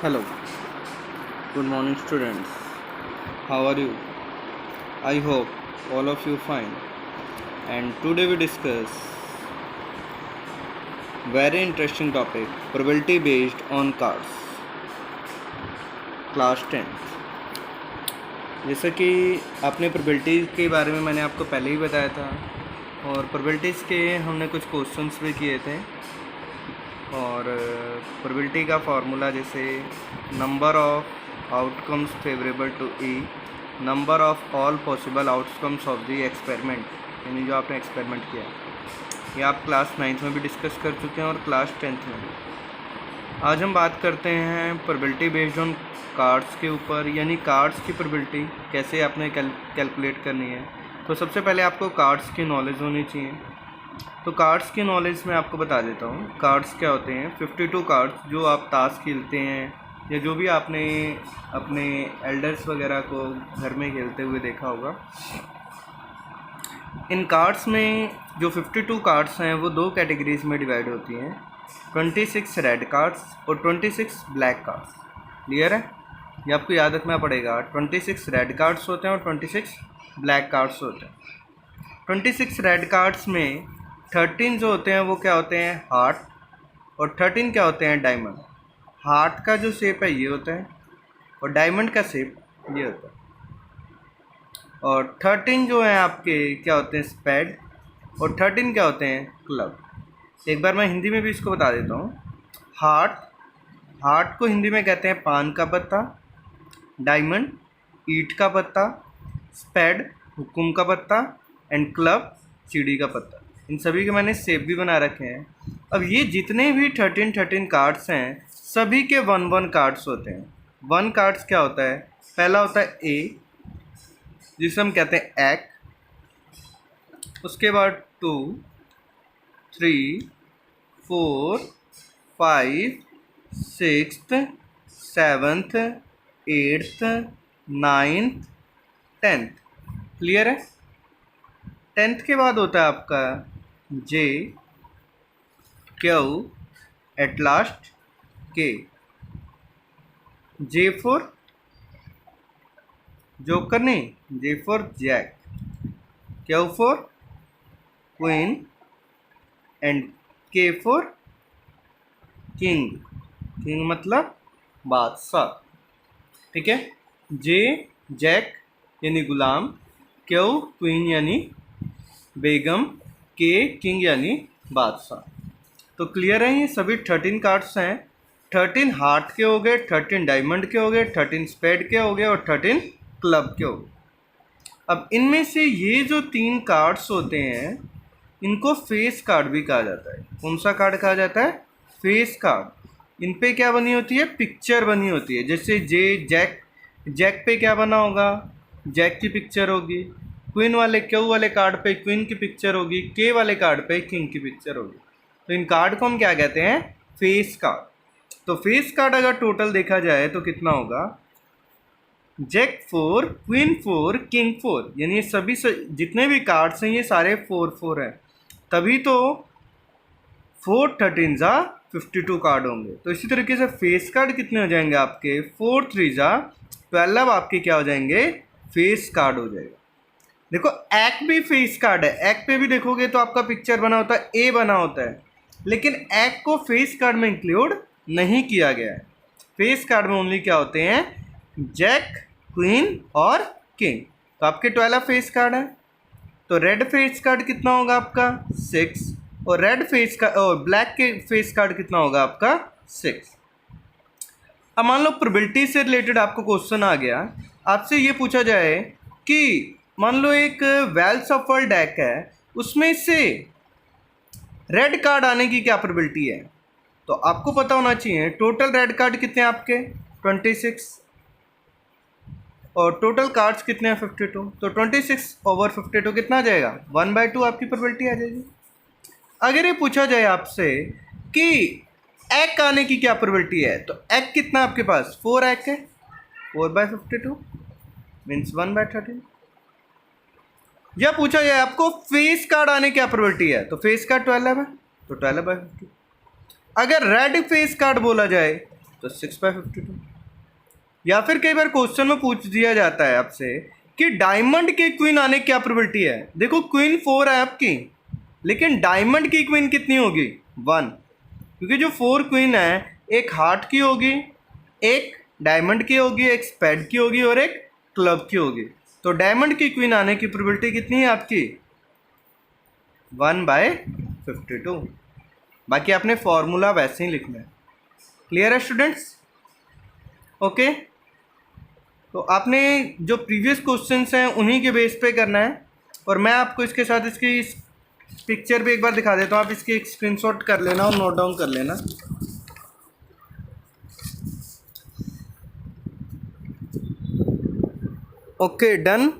Hello, good morning students. How are you? I hope all of you fine. And today we discuss very interesting topic probability based on cards. Class 10th. जैसा कि आपने probability के बारे में मैंने आपको पहले ही बताया था और प्रोबेबिलिटीज़ के हमने कुछ क्वेश्चंस भी किए थे और प्रोबेबिलिटी का फार्मूला जैसे number of outcomes favourable to E, number of all possible outcomes of the experiment, यानी जो आपने एक्सपेरिमेंट किया ये आप क्लास 9th में भी डिस्कस कर चुके हैं और क्लास 10th में भी। आज हम बात करते हैं प्रोबेबिलिटी बेस्ड ऑन कार्ड्स के ऊपर, यानी कार्ड्स की प्रोबेबिलिटी कैसे आपने कैलकुलेट करनी है। तो सबसे पहले आपको कार्ड्स की नॉलेज होनी चाहिए। तो कार्ड्स की नॉलेज मैं आपको बता देता हूँ। कार्ड्स क्या होते हैं? 52 कार्ड्स जो आप ताश खेलते हैं या जो भी आपने अपने एल्डर्स वगैरह को घर में खेलते हुए देखा होगा। इन कार्ड्स में जो 52 कार्ड्स हैं वो दो कैटेगरीज में डिवाइड होती हैं, 26 रेड कार्ड्स और 26 ब्लैक कार्ड्स। क्लियर है? ये आपको याद रखना पड़ेगा। 26 रेड कार्ड्स होते हैं और 26 ब्लैक कार्ड्स होते हैं। 26 रेड कार्ड्स में 13 जो होते हैं वो क्या होते हैं? हार्ट, और 13 क्या होते हैं? डायमंड। हार्ट का जो शेप है ये होता है और डायमंड का शेप ये होता है। और 13 जो है आपके क्या होते हैं? स्पेड, और 13 क्या होते हैं? क्लब। एक बार मैं हिंदी में भी इसको बता देता हूँ। हार्ट को हिंदी में कहते हैं पान का पत्ता, डायमंड ईंट का पत्ता, स्पेड हुक्म का पत्ता एंड क्लब सीढ़ी का पत्ता। इन सभी के मैंने शेप भी बना रखे हैं। अब ये जितने भी 13 कार्ड्स हैं सभी के 1 कार्ड्स होते हैं। 1 कार्ड्स क्या होता है? पहला होता है ए, जिसे हम कहते हैं एक, उसके बाद 2, 3, 4, 5, 6th, 7th, 8th, 9th, 10th। Clear है? 10th के बाद होता है आपका जे, क्यू, एट लास्ट के। जे फॉर जोकर नहीं, J for jack, Q for queen and K for king. King मतलब बादशाह। ठीक है? जे जैक यानी गुलाम, क्यू क्वीन यानी बेगम, के किंग यानी बादशाह। तो क्लियर है? ये सभी 13 कार्ड्स हैं। 13 हार्ट के हो गए, 13 डायमंड के हो गए, 13 स्पेड के हो गए और 13 क्लब के हो गए। अब इनमें से ये जो 3 कार्ड्स होते हैं इनको फेस कार्ड भी कहा जाता है। कौन सा कार्ड कहा जाता है? Face card. इन पे क्या बनी होती है? पिक्चर बनी होती है। जैसे जैक पे क्या बना होगा? जैक की पिक्चर होगी। क्वीन वाले क्यू वाले कार्ड पे क्वीन की पिक्चर होगी। के वाले कार्ड पे किंग की पिक्चर होगी। तो इन कार्ड को हम क्या कहते हैं? Face card. तो फेस कार्ड अगर टोटल देखा जाए तो कितना होगा? जैक 4, क्वीन 4, किंग 4, यानी ये सभी जितने भी कार्ड्स हैं ये सारे 4 हैं। तभी तो 4 13 जा 52 कार्ड होंगे। तो इसी तरीके से फेस कार्ड कितने हो जाएंगे आपके? 4 3 जा 12 आपके क्या हो जाएंगे? फेस कार्ड हो जाएगा। देखो एक भी फेस कार्ड है। एक पे भी देखोगे तो आपका पिक्चर बना होता है, ए बना होता है, लेकिन एक को फेस कार्ड में इंक्लूड नहीं किया गया है। फेस कार्ड में ओनली क्या होते हैं? जैक, क्वीन और किंग। तो आपके 12 फेस कार्ड है। तो रेड फेस कार्ड कितना होगा आपका? 6, और रेड फेस का और ब्लैक के फेस कार्ड कितना होगा आपका? 6। अब मान लो प्रोबेबिलिटी से रिलेटेड आपको क्वेश्चन आ गया। आपसे ये पूछा जाए कि मान लो एक वेल सफल डेक है, उसमें से रेड कार्ड आने की क्या प्रोबेबिलिटी है? तो आपको पता होना चाहिए टोटल रेड कार्ड कितने हैं आपके? 26, और टोटल कार्ड्स कितने हैं? 52। तो 26/52 कितना आ जाएगा? 1/2 आपकी प्रोबेबिलिटी आ जाएगी। अगर ये पूछा जाए आपसे कि एक आने की क्या प्रोबेबिलिटी है, तो एक कितना आपके पास? 4 एक है। 4/52 मीन्स 1/13। या पूछा जाए आपको फेस कार्ड आने की क्या प्रोबेबिलिटी है, तो फेस कार्ड 12 है, तो 12/50। अगर रेड फेस कार्ड बोला जाए तो 6/52। या फिर कई बार क्वेश्चन में पूछ दिया जाता है आपसे कि डायमंड के क्वीन आने की क्या प्रोबेबिलिटी है। देखो क्वीन 4 है आपकी, लेकिन डायमंड की क्वीन कितनी होगी? 1, क्योंकि जो 4 क्वीन है एक हार्ट की होगी, एक डायमंड की होगी, एक स्पेड की होगी और एक क्लब की होगी। तो डायमंड की क्वीन आने की प्रोबेबिलिटी कितनी है आपकी? 1/52। बाकी आपने फॉर्मूला वैसे ही लिखना है। क्लियर है स्टूडेंट्स? ओके, तो आपने जो प्रीवियस क्वेश्चंस हैं उन्हीं के बेस पे करना है। और मैं आपको इसके साथ इसकी पिक्चर भी एक बार दिखा देता हूँ, आप इसकी एक स्क्रीनशॉट कर लेना और नोट डाउन कर लेना। Okay, done.